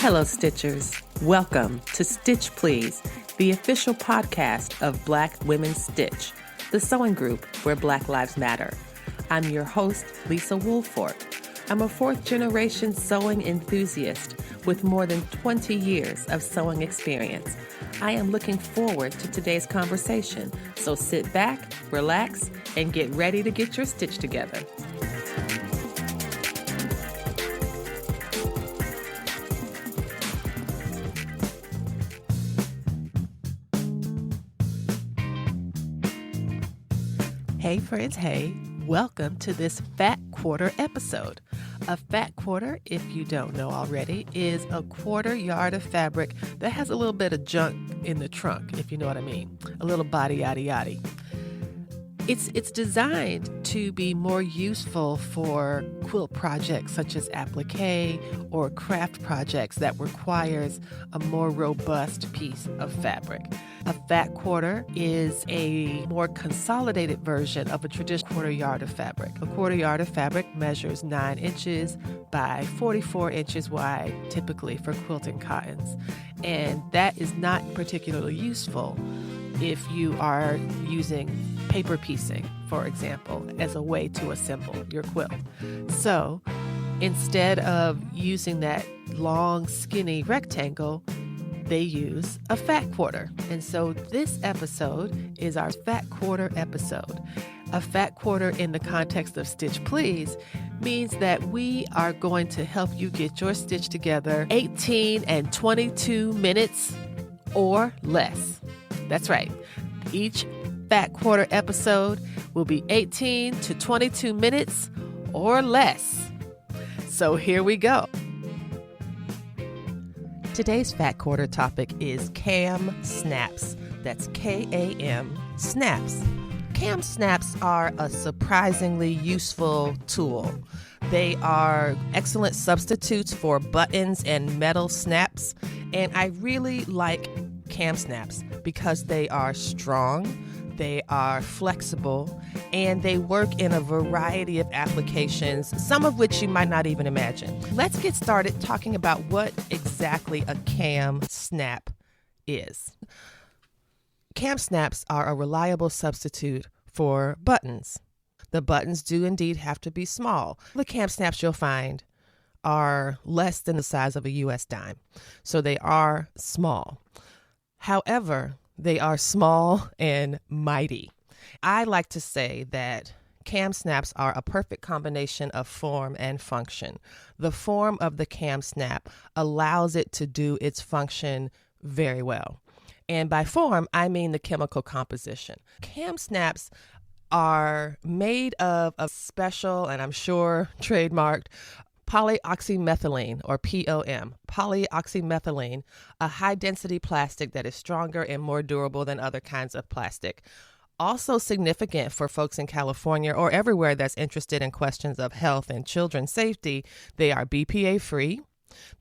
Hello, Stitchers. Welcome to Stitch Please, the official podcast of Black Women Stitch, the sewing group where Black Lives Matter. I'm your host, Lisa Woolford. I'm a fourth-generation sewing enthusiast with more than 20 years of sewing experience. I am looking forward to today's conversation, so sit back, relax, and get ready to get your stitch together. Hey friends, hey, welcome to this Fat Quarter episode. A fat quarter, if you don't know already, is a quarter yard of fabric that has a little bit of junk in the trunk, if you know what I mean. A little body yaddy yaddy. It's designed to be more useful for quilt projects such as applique or craft projects that requires a more robust piece of fabric. A fat quarter is a more consolidated version of a traditional quarter yard of fabric. A quarter yard of fabric measures 9 inches by 44 inches wide, typically for quilting cottons. And that is not particularly useful if you are using paper piecing, for example, as a way to assemble your quilt. So instead of using that long, skinny rectangle, they use a fat quarter. And so this episode is our fat quarter episode. A fat quarter in the context of Stitch Please means that we are going to help you get your stitch together 18 and 22 minutes or less. That's right. Each Fat Quarter episode will be 18 to 22 minutes or less. So here we go. Today's Fat Quarter topic is KAM snaps. That's KAM snaps. KAM snaps are a surprisingly useful tool. They are excellent substitutes for buttons and metal snaps, and I really like KAM snaps because they are strong, they are flexible, and they work in a variety of applications, some of which you might not even imagine. Let's get started talking about what exactly a KAM snap is. KAM snaps are a reliable substitute for buttons. The buttons do indeed have to be small. The KAM snaps you'll find are less than the size of a U.S. dime, so they are small. However, they are small and mighty. I like to say that KAM snaps are a perfect combination of form and function. The form of the KAM snap allows it to do its function very well. And by form, I mean the chemical composition. KAM snaps are made of a special, and I'm sure trademarked, polyoxymethylene, or POM, polyoxymethylene, a high-density plastic that is stronger and more durable than other kinds of plastic. Also significant for folks in California or everywhere that's interested in questions of health and children's safety, they are BPA-free.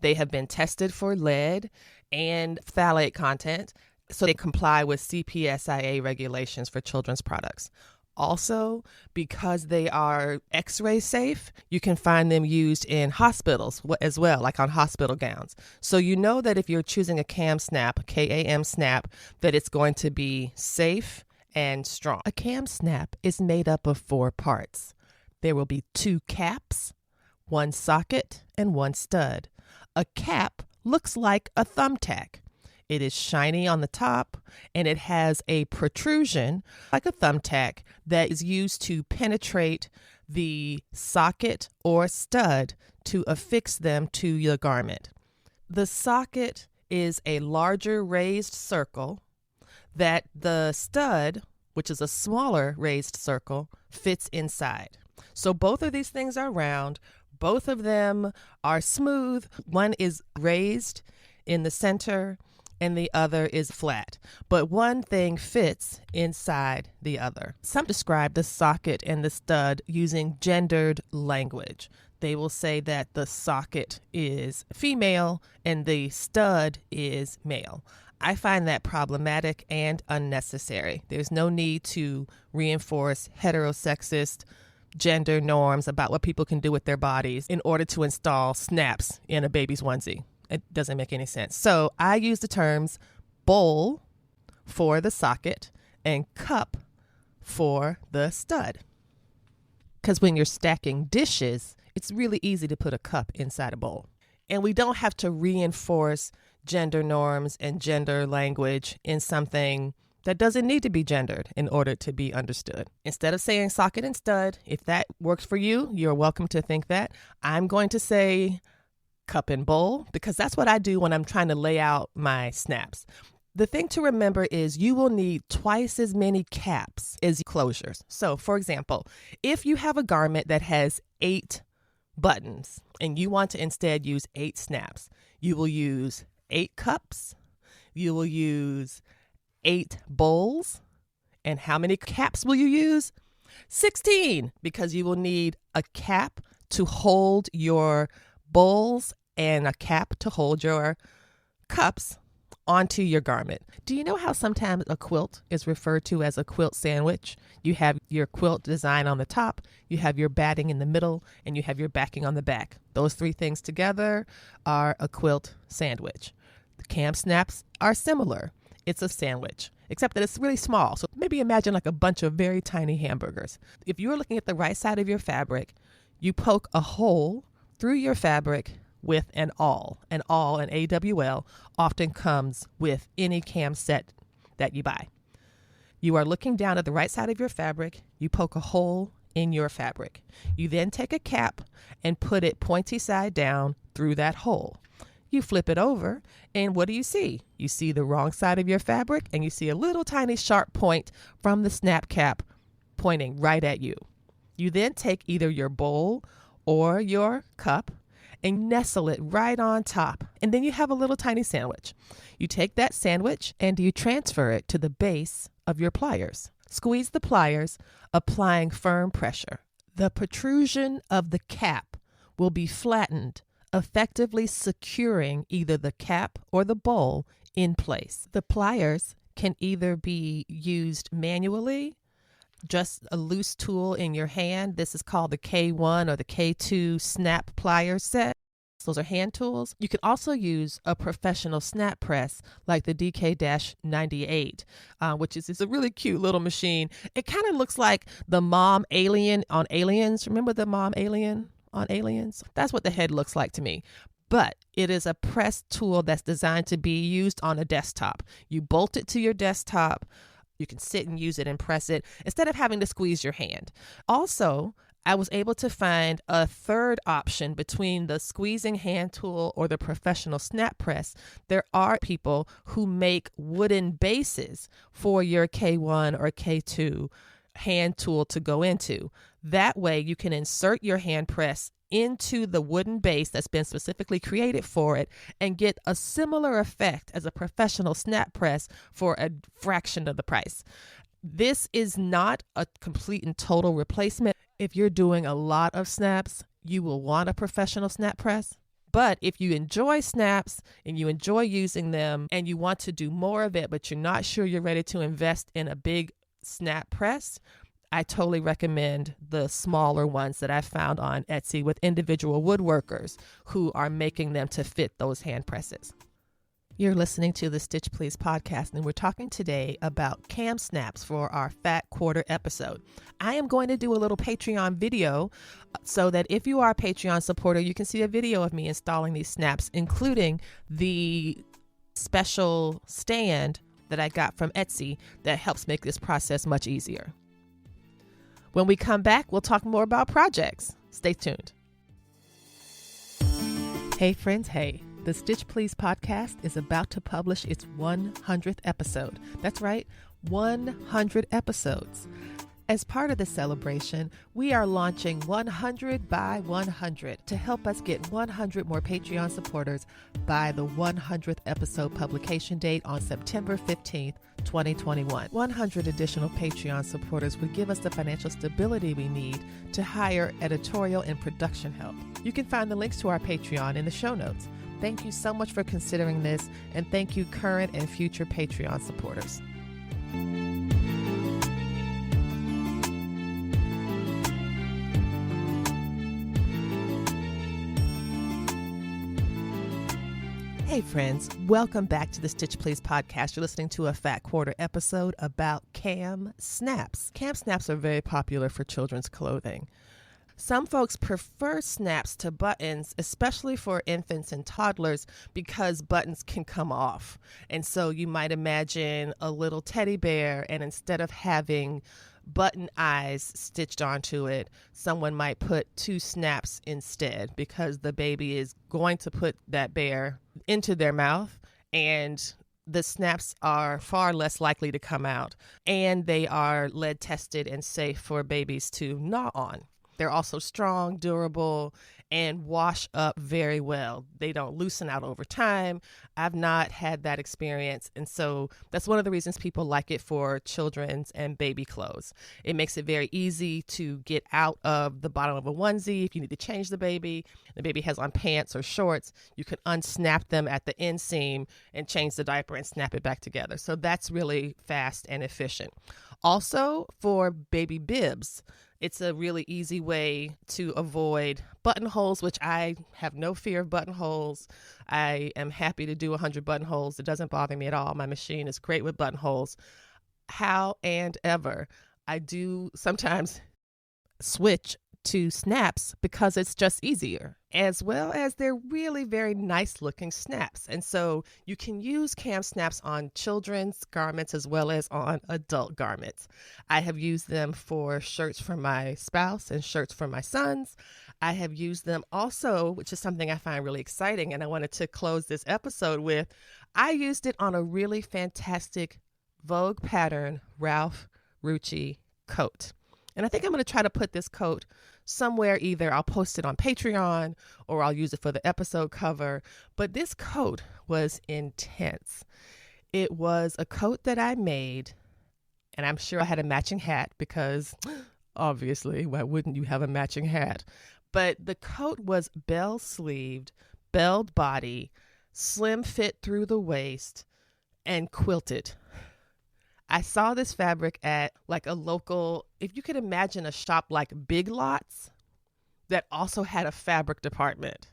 They have been tested for lead and phthalate content, so they comply with CPSIA regulations for children's products. Also, because they are X-ray safe, you can find them used in hospitals as well, like on hospital gowns. So you know that if you're choosing a KAM snap, KAM snap, that it's going to be safe and strong. A KAM snap is made up of 4 parts. There will be 2 caps, 1 socket, and 1 stud. A cap looks like a thumbtack. It is shiny on the top, and it has a protrusion, like a thumbtack, that is used to penetrate the socket or stud to affix them to your garment. The socket is a larger raised circle that the stud, which is a smaller raised circle, fits inside. So both of these things are round. Both of them are smooth. One is raised in the center, and the other is flat. But one thing fits inside the other. Some describe the socket and the stud using gendered language. They will say that the socket is female and the stud is male. I find that problematic and unnecessary. There's no need to reinforce heterosexist gender norms about what people can do with their bodies in order to install snaps in a baby's onesie. It doesn't make any sense. So I use the terms bowl for the socket and cup for the stud. Because when you're stacking dishes, it's really easy to put a cup inside a bowl. And we don't have to reinforce gender norms and gender language in something that doesn't need to be gendered in order to be understood. Instead of saying socket and stud, if that works for you, you're welcome to think that. I'm going to say cup and bowl because that's what I do when I'm trying to lay out my snaps. The thing to remember is you will need twice as many caps as closures. So, for example, if you have a garment that has 8 buttons and you want to instead use 8 snaps, you will use 8 cups, you will use 8 bowls, and how many caps will you use? 16, because you will need a cap to hold your bowls and a cap to hold your cups onto your garment. Do you know how sometimes a quilt is referred to as a quilt sandwich? You have your quilt design on the top, you have your batting in the middle, and you have your backing on the back. Those 3 things together are a quilt sandwich. The KAM snaps are similar. It's a sandwich, except that it's really small. So maybe imagine like a bunch of very tiny hamburgers. If you're looking at the right side of your fabric, you poke a hole through your fabric with an awl. An awl, an AWL, often comes with any KAM set that you buy. You are looking down at the right side of your fabric. You poke a hole in your fabric. You then take a cap and put it pointy side down through that hole. You flip it over, and what do you see? You see the wrong side of your fabric, and you see a little tiny sharp point from the snap cap pointing right at you. You then take either your bowl or your cup and nestle it right on top, and then you have a little tiny sandwich. You take that sandwich and you transfer it to the base of your pliers. Squeeze the pliers, applying firm pressure. The protrusion of the cap will be flattened, effectively securing either the cap or the bowl in place. The pliers can either be used manually, just a loose tool in your hand. This is called the K1 or the K2 snap plier set. Those are hand tools. You can also use a professional snap press like the DK-98, which is a really cute little machine. It kind of looks like the mom alien on Aliens. Remember the mom alien on Aliens? That's what the head looks like to me. But it is a press tool that's designed to be used on a desktop. You bolt it to your desktop. You can sit and use it and press it instead of having to squeeze your hand. Also, I was able to find a third option between the squeezing hand tool or the professional snap press. There are people who make wooden bases for your K1 or K2 hand tool to go into. That way you can insert your hand press into the wooden base that's been specifically created for it and get a similar effect as a professional snap press for a fraction of the price. This is not a complete and total replacement. If you're doing a lot of snaps, you will want a professional snap press. But if you enjoy snaps and you enjoy using them and you want to do more of it, but you're not sure you're ready to invest in a big snap press, I totally recommend the smaller ones that I found on Etsy with individual woodworkers who are making them to fit those hand presses. You're listening to the Stitch Please podcast, and we're talking today about KAM snaps for our Fat Quarter episode. I am going to do a little Patreon video so that if you are a Patreon supporter, you can see a video of me installing these snaps, including the special stand that I got from Etsy that helps make this process much easier. When we come back, we'll talk more about projects. Stay tuned. Hey friends, hey. The Stitch Please podcast is about to publish its 100th episode. That's right, 100 episodes. As part of the celebration, we are launching 100 by 100 to help us get 100 more Patreon supporters by the 100th episode publication date on September 15th, 2021. 100 additional Patreon supporters would give us the financial stability we need to hire editorial and production help. You can find the links to our Patreon in the show notes. Thank you so much for considering this, and thank you current and future Patreon supporters. Hey friends, welcome back to the Stitch Please podcast. You're listening to a Fat Quarter episode about KAM snaps. KAM snaps are very popular for children's clothing. Some folks prefer snaps to buttons, especially for infants and toddlers, because buttons can come off. And so you might imagine a little teddy bear, and instead of having button eyes stitched onto it, someone might put 2 snaps instead, because the baby is going to put that bear into their mouth, and the snaps are far less likely to come out, and they are lead tested and safe for babies to gnaw on. They're also strong, durable, and wash up very well. They don't loosen out over time. I've not had that experience, and so that's one of the reasons people like it for children's and baby clothes. It makes it very easy to get out of the bottom of a onesie. If you need to change the baby has on pants or shorts, you can unsnap them at the inseam and change the diaper and snap it back together. So that's really fast and efficient. Also, for baby bibs, it's a really easy way to avoid buttonholes, which I have no fear of buttonholes. I am happy to do 100 buttonholes. It doesn't bother me at all. My machine is great with buttonholes. However, I do sometimes switch to snaps because it's just easier, as well as they're really very nice looking snaps. And so you can use KAM snaps on children's garments as well as on adult garments. I have used them for shirts for my spouse and shirts for my sons. I have used them also, which is something I find really exciting, and I wanted to close this episode with. I used it on a really fantastic Vogue pattern Ralph Rucci coat. And I think I'm going to try to put this coat somewhere. Either I'll post it on Patreon or I'll use it for the episode cover. But this coat was intense. It was a coat that I made, and I'm sure I had a matching hat because obviously, why wouldn't you have a matching hat? But the coat was bell-sleeved, belled body, slim fit through the waist, and quilted. I saw this fabric at like a local, if you could imagine a shop like Big Lots that also had a fabric department.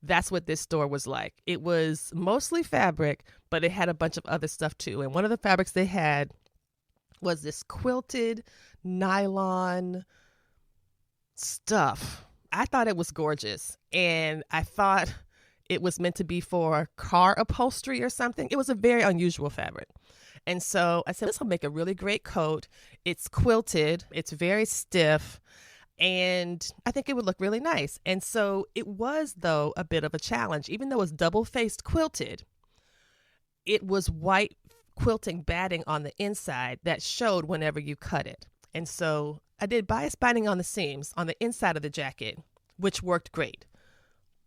That's what this store was like. It was mostly fabric, but it had a bunch of other stuff too. And one of the fabrics they had was this quilted nylon stuff. I thought it was gorgeous, and I thought it was meant to be for car upholstery or something. It was a very unusual fabric. And so I said, this will make a really great coat. It's quilted. It's very stiff. And I think it would look really nice. And so it was, though, a bit of a challenge. Even though it was double-faced quilted, it was white quilting batting on the inside that showed whenever you cut it. And so I did bias binding on the seams on the inside of the jacket, which worked great.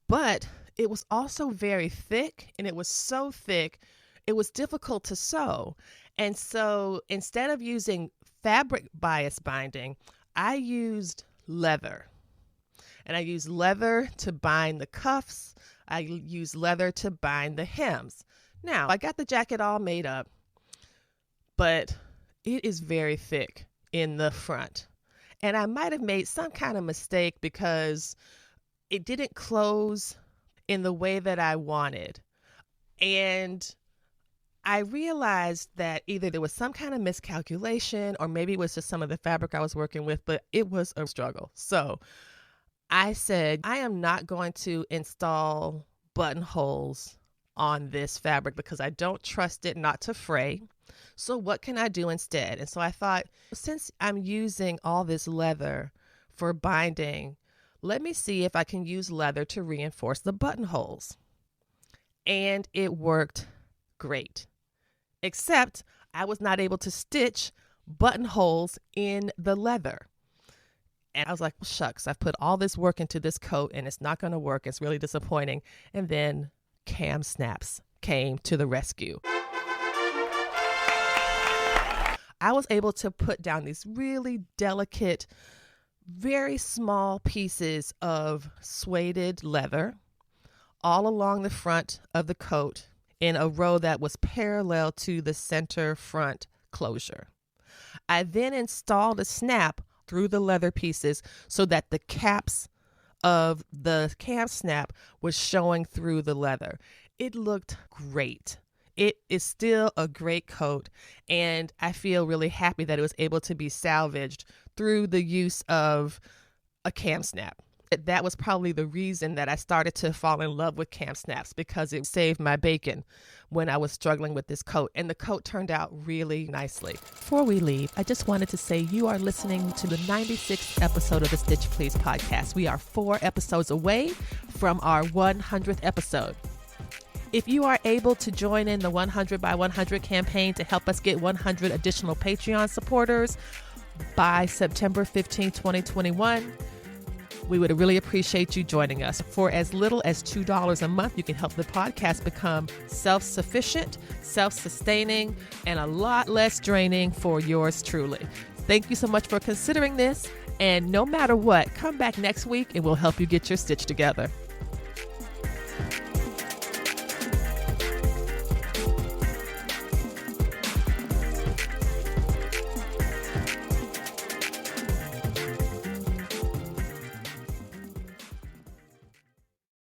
But it was also very thick, and it was so thick, it was difficult to sew. And so instead of using fabric bias binding, I used leather. And I used leather to bind the cuffs. I used leather to bind the hems. Now, I got the jacket all made up, but it is very thick in the front. And I might have made some kind of mistake because it didn't close in the way that I wanted. And I realized that either there was some kind of miscalculation or maybe it was just some of the fabric I was working with, but it was a struggle. So I said, I am not going to install buttonholes on this fabric because I don't trust it not to fray. So what can I do instead? And so I thought, since I'm using all this leather for binding, let me see if I can use leather to reinforce the buttonholes. And it worked great. Except I was not able to stitch buttonholes in the leather. And I was like, well, shucks, I've put all this work into this coat and it's not going to work. It's really disappointing. And then KAM snaps came to the rescue. I was able to put down these really delicate, very small pieces of suede leather all along the front of the coat in a row that was parallel to the center front closure. I then installed a snap through the leather pieces so that the caps of the KAM snap was showing through the leather. it looked great. It is still a great coat, and I feel really happy that it was able to be salvaged through the use of a KAM snap. That was probably the reason that I started to fall in love with KAM snaps, because it saved my bacon when I was struggling with this coat, and the coat turned out really nicely. Before we leave, I just wanted to say you are listening to the 96th episode of the Stitch Please podcast. We are 4 episodes away from our 100th episode. If you are able to join in the 100 by 100 campaign to help us get 100 additional Patreon supporters by September 15, 2021, we would really appreciate you joining us. For as little as $2 a month, you can help the podcast become self-sufficient, self-sustaining, and a lot less draining for yours truly. Thank you so much for considering this. And no matter what, come back next week and we'll help you get your stitch together.